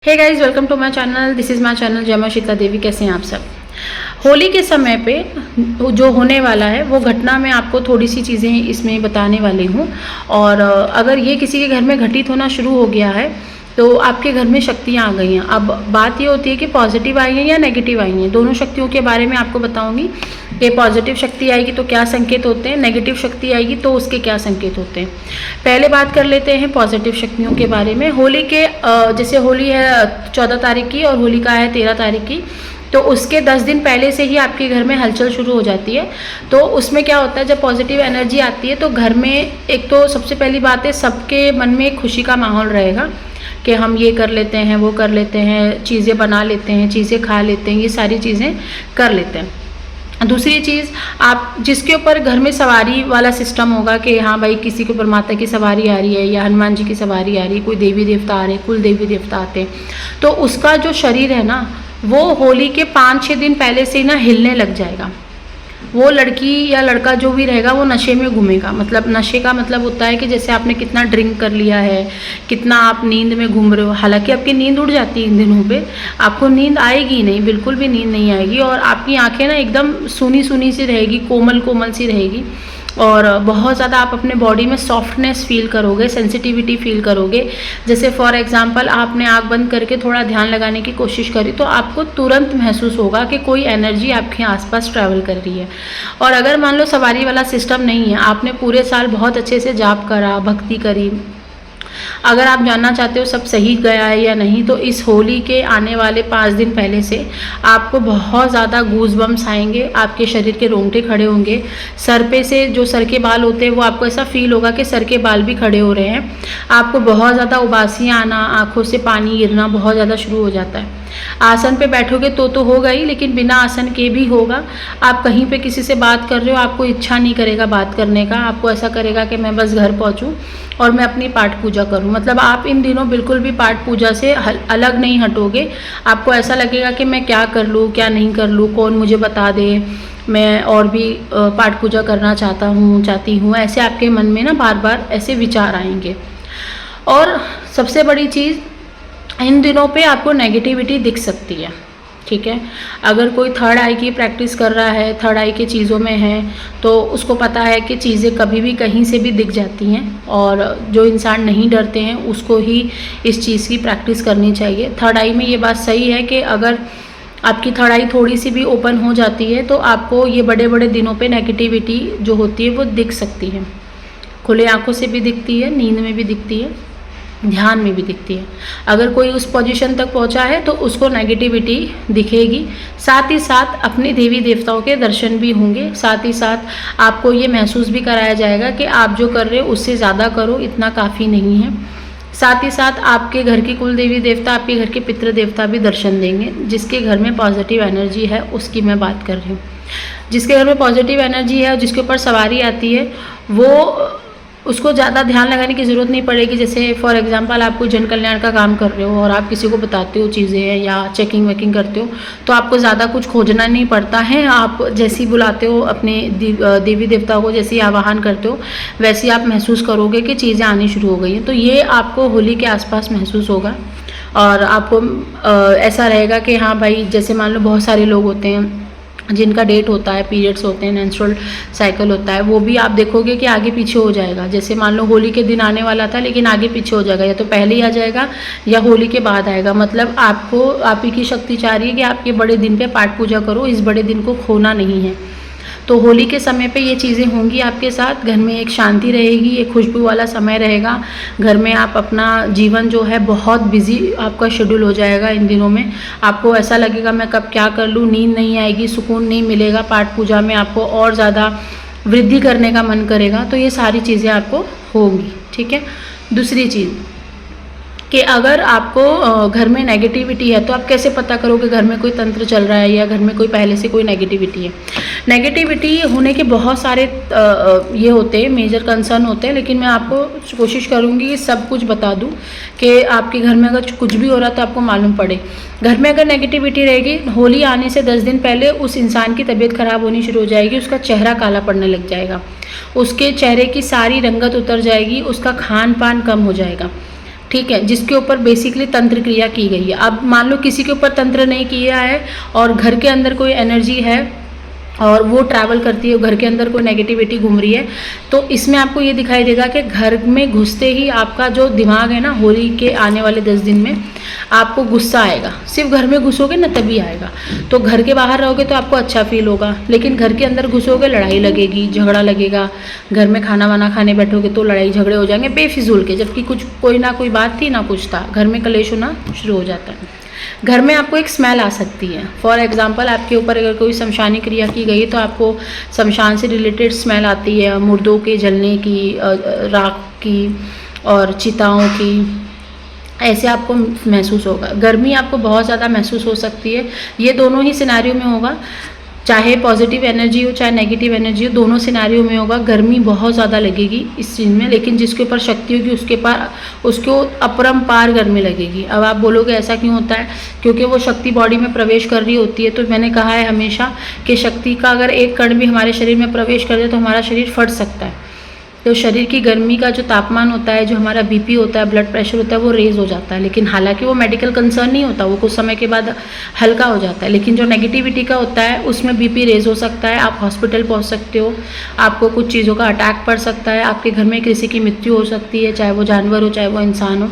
Hey guys, welcome to my channel. This is my channel जय मां शीतला देवी। कैसे हैं आप सब? होली के समय पे जो होने वाला है वो घटना मैं आपको थोड़ी सी चीज़ें इसमें बताने वाली हूँ। और अगर ये किसी के घर में घटित होना शुरू हो गया है तो आपके घर में शक्तियाँ आ गई हैं। अब बात ये होती है कि पॉजिटिव आई हैं या नेगेटिव आई हैं। दोनों शक्तियों के बारे में आपको बताऊंगी कि पॉजिटिव शक्ति आएगी तो क्या संकेत होते हैं, नेगेटिव शक्ति आएगी तो उसके क्या संकेत होते हैं। पहले बात कर लेते हैं पॉजिटिव शक्तियों के बारे में। होली के जैसे होली है 14 तारीख की और होलिका है 13 तारीख की, तो उसके 10 दिन पहले से ही आपके घर में हलचल शुरू हो जाती है। तो उसमें क्या होता है, जब पॉजिटिव एनर्जी आती है तो घर में एक तो सबसे पहली बात है सबके मन में खुशी का माहौल रहेगा कि हम ये कर लेते हैं, वो कर लेते हैं, चीज़ें बना लेते हैं, चीज़ें खा लेते हैं, ये सारी चीज़ें कर लेते हैं। दूसरी चीज़, आप जिसके ऊपर घर में सवारी वाला सिस्टम होगा कि हाँ भाई किसी के ऊपर माता की सवारी आ रही है या हनुमान जी की सवारी आ रही है, कोई देवी देवता आ रहे हैं, कुल देवी देवता आते हैं, तो उसका जो शरीर है ना वो होली के 5-6 दिन पहले से ही ना हिलने लग जाएगा। वो लड़की या लड़का जो भी रहेगा वो नशे में घूमेगा। मतलब नशे का मतलब होता है कि जैसे आपने कितना ड्रिंक कर लिया है, कितना आप नींद में घूम रहे हो। हालांकि आपकी नींद उड़ जाती है इन दिनों पे, आपको नींद आएगी नहीं, बिल्कुल भी नींद नहीं आएगी और आपकी आंखें ना एकदम सूनी सूनी सी रहेगी, कोमल कोमल सी रहेगी और बहुत ज़्यादा आप अपने बॉडी में सॉफ्टनेस फील करोगे, सेंसिटिविटी फील करोगे। जैसे फॉर एग्जांपल आपने आँख बंद करके थोड़ा ध्यान लगाने की कोशिश करी तो आपको तुरंत महसूस होगा कि कोई एनर्जी आपके आसपास ट्रैवल कर रही है। और अगर मान लो सवारी वाला सिस्टम नहीं है, आपने पूरे साल बहुत अच्छे से जाप करा, भक्ति करी, अगर आप जानना चाहते हो सब सही गया है या नहीं, तो इस होली के आने वाले 5 दिन पहले से आपको बहुत ज़्यादा गूज बम्स आएंगे, आपके शरीर के रोंगटे खड़े होंगे, सर पे से जो सर के बाल होते हैं वो आपको ऐसा फील होगा कि सर के बाल भी खड़े हो रहे हैं। आपको बहुत ज़्यादा उबासियाँ आना, आँखों से पानी गिरना बहुत ज़्यादा शुरू हो जाता है। आसन पे बैठोगे तो होगा ही, लेकिन बिना आसन के भी होगा। आप कहीं पे किसी से बात कर रहे हो, आपको इच्छा नहीं करेगा बात करने का, आपको ऐसा करेगा कि मैं बस घर पहुंचूं और मैं अपनी पाठ पूजा करूं। मतलब आप इन दिनों बिल्कुल भी पाठ पूजा से अलग नहीं हटोगे। आपको ऐसा लगेगा कि मैं क्या कर लूँ, क्या नहीं कर लूँ, कौन मुझे बता दे, मैं और भी पाठ पूजा करना चाहती हूँ। ऐसे आपके मन में ना बार बार ऐसे विचार आएंगे। और सबसे बड़ी चीज़, इन दिनों पे आपको नेगेटिविटी दिख सकती है। ठीक है, अगर कोई थर्ड आई की प्रैक्टिस कर रहा है, थर्ड आई की चीज़ों में है, तो उसको पता है कि चीज़ें कभी भी कहीं से भी दिख जाती हैं और जो इंसान नहीं डरते हैं उसको ही इस चीज़ की प्रैक्टिस करनी चाहिए। थर्ड आई में ये बात सही है कि अगर आपकी थर्ड आई थोड़ी सी भी ओपन हो जाती है तो आपको ये बड़े बड़े दिनों पे नेगेटिविटी जो होती है वो दिख सकती है। खुले आँखों से भी दिखती है, नींद में भी दिखती है, ध्यान में भी दिखती है। अगर कोई उस पोजीशन तक पहुंचा है तो उसको नेगेटिविटी दिखेगी। साथ ही साथ अपने देवी देवताओं के दर्शन भी होंगे। साथ ही साथ आपको ये महसूस भी कराया जाएगा कि आप जो कर रहे हो उससे ज़्यादा करो, इतना काफ़ी नहीं है। साथ ही साथ आपके घर की कुल देवी देवता, आपके घर के पितृ देवता भी दर्शन देंगे। जिसके घर में पॉजिटिव एनर्जी है उसकी मैं बात कर रही हूँ। जिसके घर में पॉजिटिव एनर्जी है और जिसके ऊपर सवारी आती है वो उसको ज़्यादा ध्यान लगाने की ज़रूरत नहीं पड़ेगी। जैसे फॉर एग्जांपल आप कोई जन कल्याण का काम कर रहे हो और आप किसी को बताते हो चीज़ें या चेकिंग वेकिंग करते हो तो आपको ज़्यादा कुछ खोजना नहीं पड़ता है। आप जैसे ही बुलाते हो अपने देवी देवताओं को, जैसे ही आवाहन करते हो, वैसे ही आप महसूस करोगे कि चीज़ें आनी शुरू हो गई हैं। तो ये आपको होली के आसपास महसूस होगा और आपको ऐसा रहेगा कि हाँ भाई, जैसे मान लो बहुत सारे लोग होते हैं जिनका डेट होता है, पीरियड्स होते हैं, मेंस्ट्रुअल साइकिल होता है, वो भी आप देखोगे कि आगे पीछे हो जाएगा। जैसे मान लो होली के दिन आने वाला था लेकिन आगे पीछे हो जाएगा, या तो पहले ही आ जाएगा या होली के बाद आएगा। मतलब आपको आप ही की शक्ति चाह रही है कि आप ये बड़े दिन पे पाठ पूजा करो, इस बड़े दिन को खोना नहीं है। तो होली के समय पे ये चीज़ें होंगी आपके साथ। घर में एक शांति रहेगी, एक खुशबू वाला समय रहेगा। घर में आप अपना जीवन जो है बहुत बिजी आपका शेड्यूल हो जाएगा इन दिनों में। आपको ऐसा लगेगा मैं कब क्या कर लूँ, नींद नहीं आएगी, सुकून नहीं मिलेगा। पाठ पूजा में आपको और ज़्यादा वृद्धि करने का मन करेगा। तो ये सारी चीज़ें आपको होंगी। ठीक है। दूसरी चीज़ कि अगर आपको घर में नेगेटिविटी है तो आप कैसे पता करोगे घर में कोई तंत्र चल रहा है या घर में कोई पहले से कोई नेगेटिविटी है। नेगेटिविटी होने के बहुत सारे ये होते हैं, मेजर कंसर्न होते हैं, लेकिन मैं आपको कोशिश करूँगी कि सब कुछ बता दूँ कि आपके घर में अगर कुछ भी हो रहा तो आपको मालूम पड़े। घर में अगर नेगेटिविटी रहेगी, होली आने से 10 दिन पहले उस इंसान की तबीयत खराब होनी शुरू हो जाएगी, उसका चेहरा काला पड़ने लग जाएगा, उसके चेहरे की सारी रंगत उतर जाएगी, उसका खान पान कम हो जाएगा। ठीक है, जिसके ऊपर बेसिकली तंत्र क्रिया की गई है। अब मान लो किसी के ऊपर तंत्र नहीं किया है और घर के अंदर कोई एनर्जी है और वो ट्रैवल करती है, घर के अंदर कोई नेगेटिविटी घूम रही है, तो इसमें आपको ये दिखाई देगा कि घर में घुसते ही आपका जो दिमाग है ना, होली के आने वाले 10 दिन में आपको गुस्सा आएगा। सिर्फ घर में घुसोगे ना तभी आएगा। तो घर के बाहर रहोगे तो आपको अच्छा फील होगा, लेकिन घर के अंदर घुसोगे लड़ाई लगेगी, झगड़ा लगेगा। घर में खाना वाना खाने बैठोगे तो लड़ाई झगड़े हो जाएंगे बेफिजूल के, जबकि कुछ कोई ना कोई बात थी ना कुछ था। घर में कलेश होना शुरू हो जाता है। घर में आपको एक स्मेल आ सकती है। फॉर एग्जांपल आपके ऊपर अगर कोई शमशानी क्रिया की गई तो आपको शमशान से रिलेटेड स्मेल आती है, मुर्दों के जलने की, राख की और चिताओं की, ऐसे आपको महसूस होगा। गर्मी आपको बहुत ज़्यादा महसूस हो सकती है। ये दोनों ही सिनेरियो में होगा, चाहे पॉजिटिव एनर्जी हो चाहे नेगेटिव एनर्जी हो, दोनों सिनेरियो में होगा। गर्मी बहुत ज़्यादा लगेगी इस चीज़ में, लेकिन जिसके ऊपर शक्ति होगी उसको अपरंपार गर्मी लगेगी। अब आप बोलोगे ऐसा क्यों होता है? क्योंकि वो शक्ति बॉडी में प्रवेश कर रही होती है। तो मैंने कहा है हमेशा कि शक्ति का अगर एक कण भी हमारे शरीर में प्रवेश कर दे तो हमारा शरीर फट सकता है। तो शरीर की गर्मी का जो तापमान होता है, जो हमारा बीपी होता है, ब्लड प्रेशर होता है, वो रेज हो जाता है। लेकिन हालांकि वो मेडिकल कंसर्न नहीं होता, वो कुछ समय के बाद हल्का हो जाता है। लेकिन जो नेगेटिविटी का होता है उसमें बीपी रेज हो सकता है, आप हॉस्पिटल पहुंच सकते हो, आपको कुछ चीज़ों का अटैक पड़ सकता है, आपके घर में किसी की मृत्यु हो सकती है, चाहे वो जानवर हो चाहे वो इंसान हो।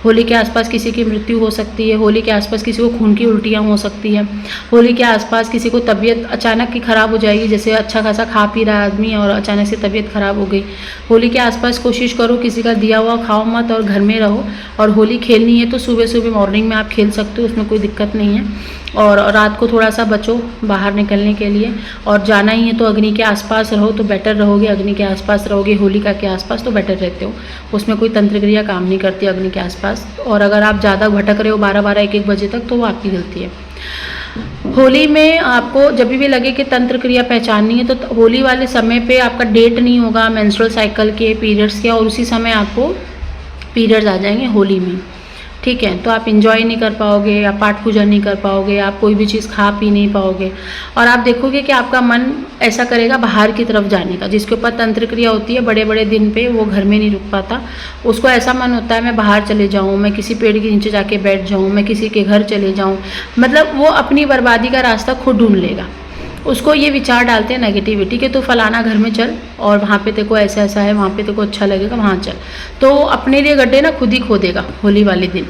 होली के आसपास किसी की मृत्यु हो सकती है, होली के आसपास किसी को खून की उल्टियाँ हो सकती है, होली के आसपास किसी को तबीयत अचानक की ख़राब हो जाएगी। जैसे अच्छा खासा खा पी रहा आदमी और अचानक से तबीयत ख़राब हो गई। होली के आसपास कोशिश करो किसी का दिया हुआ खाओ मत और घर में रहो। और होली खेलनी है तो सुबह सुबह मॉर्निंग में आप खेल सकते हो, उसमें कोई दिक्कत नहीं है। और रात को थोड़ा सा बचो बाहर निकलने के लिए, और जाना ही है तो अग्नि के आसपास रहो तो बेटर रहोगे। अग्नि के आसपास रहोगे, होलिका के आसपास, तो बेटर रहते हो। उसमें कोई तंत्र क्रिया काम नहीं करती अग्नि के आसपास। और अगर आप ज़्यादा भटक रहे हो 12-12, 1-1 बजे तक, तो वो आपकी गलती है। होली में आपको जब भी लगे कि तंत्र क्रिया पहचाननी है तो होली वाले समय पे आपका डेट नहीं होगा मेंस्ट्रुअल साइकिल के, पीरियड्स के, और उसी समय आपको पीरियड्स आ जाएंगे होली में। ठीक है, तो आप इंजॉय नहीं कर पाओगे, आप पाठ पूजा नहीं कर पाओगे, आप कोई भी चीज़ खा पी नहीं पाओगे। और आप देखोगे कि आपका मन ऐसा करेगा बाहर की तरफ जाने का। जिसके ऊपर तंत्र क्रिया होती है बड़े बड़े दिन पे, वो घर में नहीं रुक पाता। उसको ऐसा मन होता है मैं बाहर चले जाऊँ, मैं किसी पेड़ के नीचे जाके बैठ जाऊँ, मैं किसी के घर चले जाऊँ। मतलब वो अपनी बर्बादी का रास्ता खुद ढूंढ लेगा। उसको ये विचार डालते हैं नेगेटिविटी के, तो फलाना घर में चल और वहाँ पे तेको ऐसा ऐसा है, वहाँ पे तेको अच्छा लगेगा, वहाँ चल। तो अपने लिए गड्ढे ना खुद ही खोदेगा होली वाले दिन।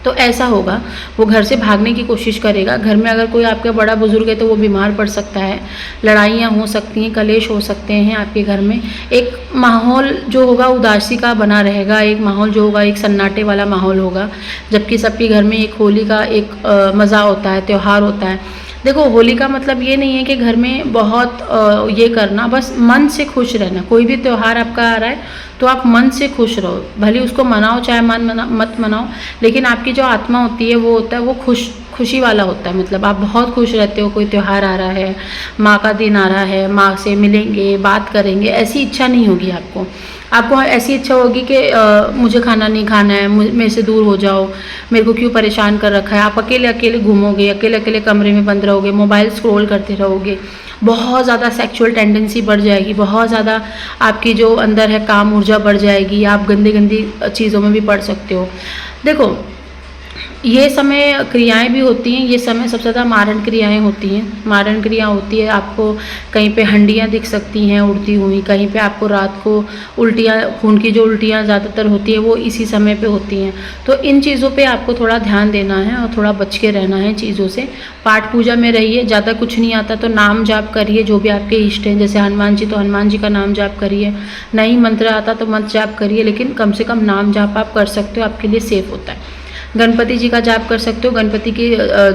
तो ऐसा होगा, वो घर से भागने की कोशिश करेगा। घर में अगर कोई आपका बड़ा बुजुर्ग है तो वो बीमार पड़ सकता है, लड़ाइयाँ हो सकती हैं, कलेश हो सकते हैं आपके घर में। एक माहौल जो होगा उदासी का बना रहेगा, एक माहौल जो होगा एक सन्नाटे वाला माहौल होगा। जबकि सबके घर में एक होली का एक मज़ा होता है, त्यौहार होता है। देखो, होली का मतलब ये नहीं है कि घर में बहुत ये करना, बस मन से खुश रहना। कोई भी त्यौहार आपका आ रहा है तो आप मन से खुश रहो, भले उसको मनाओ चाहे मत मनाओ, लेकिन आपकी जो आत्मा होती है वो होता है वो खुशी वाला होता है। मतलब आप बहुत खुश रहते हो, कोई त्यौहार आ रहा है, माँ का दिन आ रहा है, माँ से मिलेंगे, बात करेंगे, ऐसी इच्छा नहीं होगी आपको। आपको ऐसी इच्छा होगी कि मुझे खाना नहीं खाना है, मेरे से दूर हो जाओ, मेरे को क्यों परेशान कर रखा है। आप अकेले अकेले घूमोगे, अकेले अकेले कमरे में बंद रहोगे, मोबाइल स्क्रॉल करते रहोगे, बहुत ज़्यादा सेक्सुअल टेंडेंसी बढ़ जाएगी, बहुत ज़्यादा आपकी जो अंदर है काम ऊर्जा बढ़ जाएगी, आप गंदी गंदी चीज़ों में भी पड़ सकते हो। देखो, ये समय क्रियाएं भी होती हैं, ये समय सबसे ज़्यादा मारण क्रियाएं होती हैं। मारण क्रिया होती है, आपको कहीं पे हंडियाँ दिख सकती हैं उड़ती हुई, कहीं पे आपको रात को उल्टियाँ, खून की जो उल्टियाँ ज़्यादातर होती है वो इसी समय पे होती हैं। तो इन चीज़ों पे आपको थोड़ा ध्यान देना है और थोड़ा बच के रहना है चीज़ों से। पाठ पूजा में रहिए, ज़्यादा कुछ नहीं आता तो नाम जाप करिए, जो भी आपके इष्ट हैं। जैसे हनुमान जी, तो हनुमान जी का नाम जाप करिए, नहीं मंत्र आता तो मंत्र जाप करिए, लेकिन कम से कम नाम जाप आप कर सकते हो, आपके लिए सेफ होता है। गणपति जी का जाप कर सकते हो। गणपति की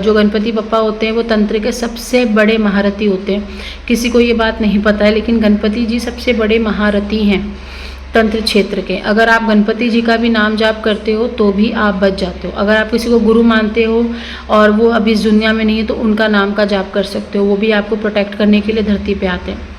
जो गणपति बप्पा होते हैं वो तंत्र के सबसे बड़े महारथी होते हैं। किसी को ये बात नहीं पता है, लेकिन गणपति जी सबसे बड़े महारथी हैं तंत्र क्षेत्र के। अगर आप गणपति जी का भी नाम जाप करते हो तो भी आप बच जाते हो। अगर आप किसी को गुरु मानते हो और वो अभी इस दुनिया में नहीं है तो उनका नाम का जाप कर सकते हो, वो भी आपको प्रोटेक्ट करने के लिए धरती पे आते हैं।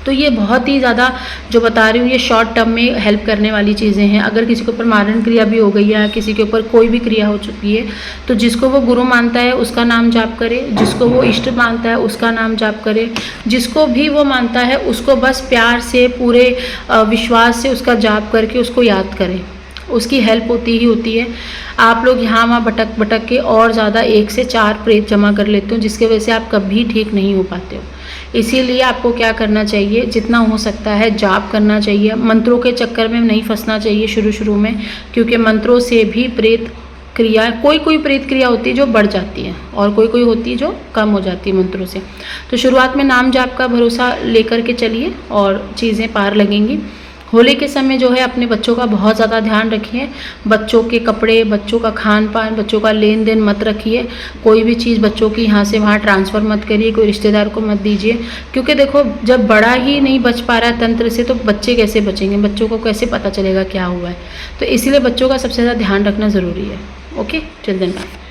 तो ये बहुत ही ज़्यादा जो बता रही हूँ ये शॉर्ट टर्म में हेल्प करने वाली चीज़ें हैं। अगर किसी के ऊपर मारण क्रिया भी हो गई है, किसी के ऊपर कोई भी क्रिया हो चुकी है, तो जिसको वो गुरु मानता है उसका नाम जाप करे, जिसको वो इष्ट मानता है उसका नाम जाप करे, जिसको भी वो मानता है उसको बस प्यार से, पूरे विश्वास से उसका जाप करके उसको याद करें। उसकी हेल्प होती ही होती है। आप लोग यहाँ वहाँ भटक भटक के और ज़्यादा 1 से 4 प्रेत जमा कर लेते हो, जिसकी वजह से आप कभी ठीक नहीं हो पाते हो। इसीलिए आपको क्या करना चाहिए, जितना हो सकता है जाप करना चाहिए। मंत्रों के चक्कर में नहीं फंसना चाहिए शुरू में, क्योंकि मंत्रों से भी प्रेत क्रिया, कोई प्रेत क्रिया होती है जो बढ़ जाती है और कोई होती है जो कम हो जाती है मंत्रों से। तो शुरुआत में नाम जाप का भरोसा लेकर के चलिए और चीज़ें पार लगेंगी। होली के समय जो है अपने बच्चों का बहुत ज़्यादा ध्यान रखिए। बच्चों के कपड़े, बच्चों का खान पान, बच्चों का लेन देन मत रखिए। कोई भी चीज़ बच्चों की यहाँ से वहाँ ट्रांसफ़र मत करिए, कोई रिश्तेदार को मत दीजिए, क्योंकि देखो जब बड़ा ही नहीं बच पा रहा है तंत्र से, तो बच्चे कैसे बचेंगे, बच्चों को कैसे पता चलेगा क्या हुआ है। तो इसीलिए बच्चों का सबसे ज़्यादा ध्यान रखना ज़रूरी है। Okay, till then bye.